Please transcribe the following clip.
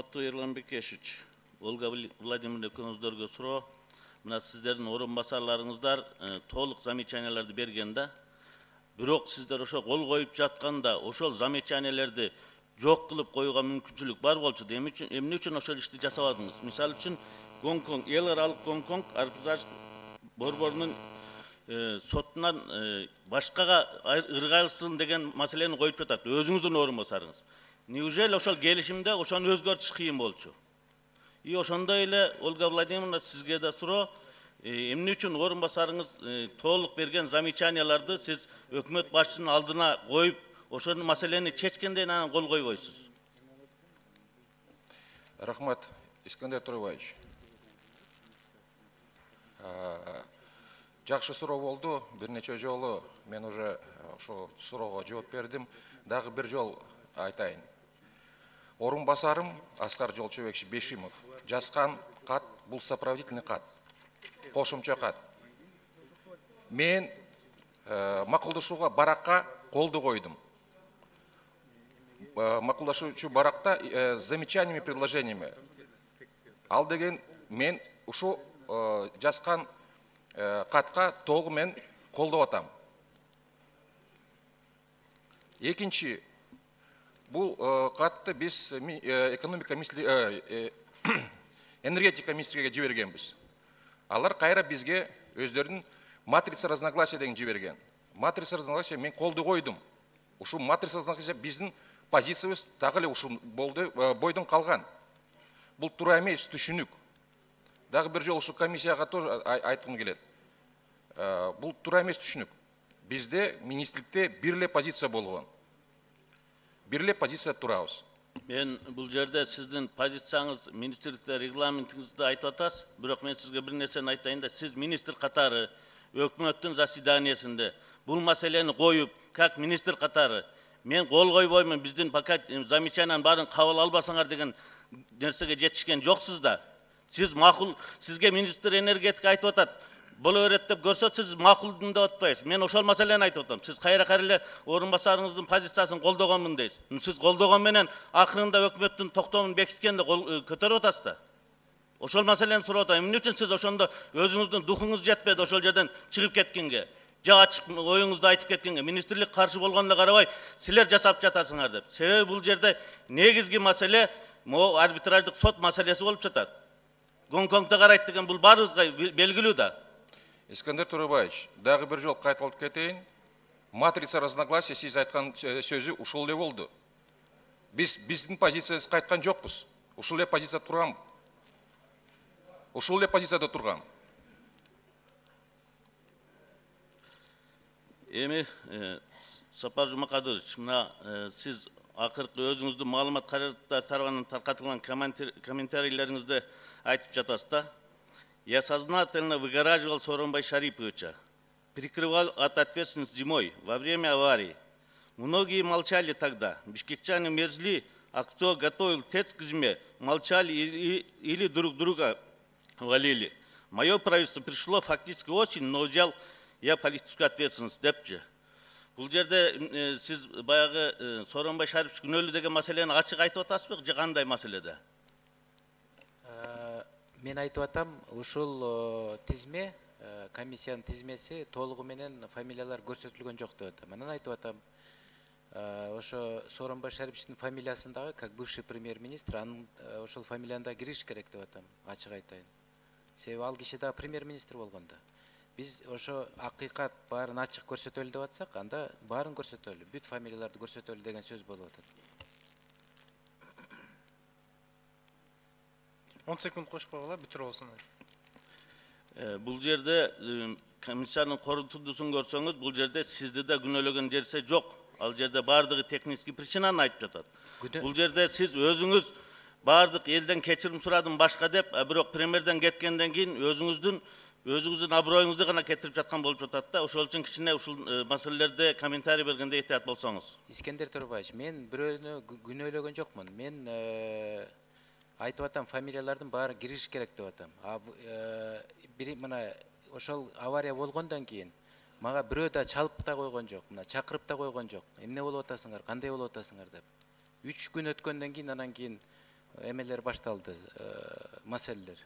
урматтуу Ерлан Бекешевич, Ольга Владимировна экөөңүздөргө суроо. Мына сиздердин орун басарларыңыздар толук замечанияларды бергенде, бирок сиздер ошо кол коюп жатканда, ошол замечанияларды жок кылып коюуга мүмкүнчүлүк бар болчу. Эмне үчүн ошол ишти жасабадыңыз? Мисалы үчүн Гонконг, эл аралык Гонконг арбитраж борборунун сотунан башкага ыргайлсын деген маселени коюп жатат. Өзүңүздүн орун басарыңыз. Неужели ошол келишимде ошону өзгөртүш кыйын болчу? И ошондой эле Ольга Владимировна сизге да суроо, эмне үчүн орун басарыңыз толук берген замечанияларды сиз өкмөт башчынын алдына коюп, ошол маселени чечкенден анан кол койбойсуз? Рахмат, Искандер Турбаевич. Жакшы суроо болду. Бир нече жолу мен уже ошол суроого жооп бердим. Дагы бир жол айтайын. Орун басарым Аскар Жолчобекович Бешимов жазган кат, бул сопроводительный кат, кошумча кат. Мен макулдашууга баракка колду койдум. Макулдашуучу баракта замечаниями, предложениями. Ал деген мен ушу жазган катка толугу мен колдоп атам. Экинчи, бул катты биз энергетика министрлигине жибергенбиз. Алар кайра бизге өздөрүнүн матрица разногласия деген жиберген. Матрица разногласия мен колду койдум. Ушу матрица разногласия биздин позициябыз дагы эле ушул бойдон калган. Бул туура эмес, түшүнүк. Дагы бир жолу ушу комиссияга тоже айткым келет. Бул туура эмес, түшүнүк. Бизде министрликте бир эле позиция болгон. Бир эле позиция турабыз. Мен бул жерде сиздин позицияңыз министрликте регламентиңизде айтып атасыз, бирок мен сизге бир нерсени айтайын да, сиз министр катары өкмөттүн заседаниясында бул маселени коюп, как министр катары мен кол койбоймун, биздин пока замечаниянын баарын кабыл албасаңар деген нерсеге жетишкен жоксуз да. Сиз макул, сизге министр энергетика айтып атат. Боло берет деп көрсөтсөз макулдун деп атпайсыз. Мен ошол маселени айтып атам. Сиз кайра эле орун басарыңыздын позициясын колдогонмун дейсиз. Сиз колдогон менен акырында өкмөттүн токтомун бекиткенде көтөрүп атасыз да. Ошол маселени сурап атам. Эмне үчүн сиз ошондо өзүңүздүн духуңуз жетпеди ошол жерден чыгып кеткенге? Же ачык оюңузду айтып кеткенге? Министрлик каршы болгонуна карабай, силер жасап жатасыңар деп. Себеби бул жерде негизги маселе могу арбитраждык сот маселеси болуп жатат. Гонконгто карайт деген бул баарыбызга белгилүү да. Искандер Турбаевич, дагы бир жол кайталып кетейин. Матрица разногласия сиз айткан сөзү ушул эле болду. Биздин позициябызга кайткан жокпуз. Ушул эле позиция турган. Ушул эле позицияда турган. Эми Сапар Жумакадырович, мына сиз акыркы өзүңүздүн маалымат каражаттар тарабынан таркатылган комментарийлериңизде айтып жатасыз да. Я сознательно выгораживал Сооронбай Шариповича, прикрывал от ответственности зимой во время аварии. Многие молчали тогда. Бишкекчане мерзли, а кто готовил ТЭЦ к зиме, молчали или друг друга валили. Мое правительство пришло фактически осень, но взял я политическую ответственность. Депче. Бул жерде сиз баягы Сооронбай Шарипович күнөөлүү деген маселени ачык айтып атасызбы, же кандай маселеде? Мен айтып атам, ушул тизме, комиссиянын тизмеси толугу менен фамилиялар көрсөтүлгөн жок деп атам. Анан айтып атам, ошо Сооронбай Шариповичтин фамилиясындагы, как бывший премьер-министр, анын ошол фамилияны да киргизиш керек деп атам, ачык айтайын. Себеби ал киши да премьер-министр болгондо. Биз ошо акыйкат баарын ачык көрсөтөлү деп атсак, анда баарын көрсөтөлү, бүт фамилияларды көрсөтөлү деген сөз болуп атат. 10 секунд кошуп койгула, бүтүрүп болсун. Бул жерде комиссиянын корутундусун көрсөңүз, бул жерде сизди да күнөөлөгөн нерсе жок. Ал жерде бардыгы технический причинаны айтып жатат. Бул жерде сиз өзүңүз бардык элден кечирим сурадым башка деп, бирок премьерден кеткенден кийин өзүңүздүн аброюңузду гана кетирип жаткан болуп жатат да. Ошол үчүн кичине ушул маселелерде комментарий бергенде этият болсоңуз. Искендер Турбаевич, мен бирөөнү күнөөлөгөн жокмун. Мен айтып атам, фамилиялардын баары кириш керек деп атам. Мына ошол авария болгондон кийин мага бирөө да чалып да койгон жок, мына чакырып да койгон жок. Эмне болуп атасыңар, кандай болуп атасыңар деп. 3 күн өткөндөн кийин анан кийин эмелер башталды, маселелер.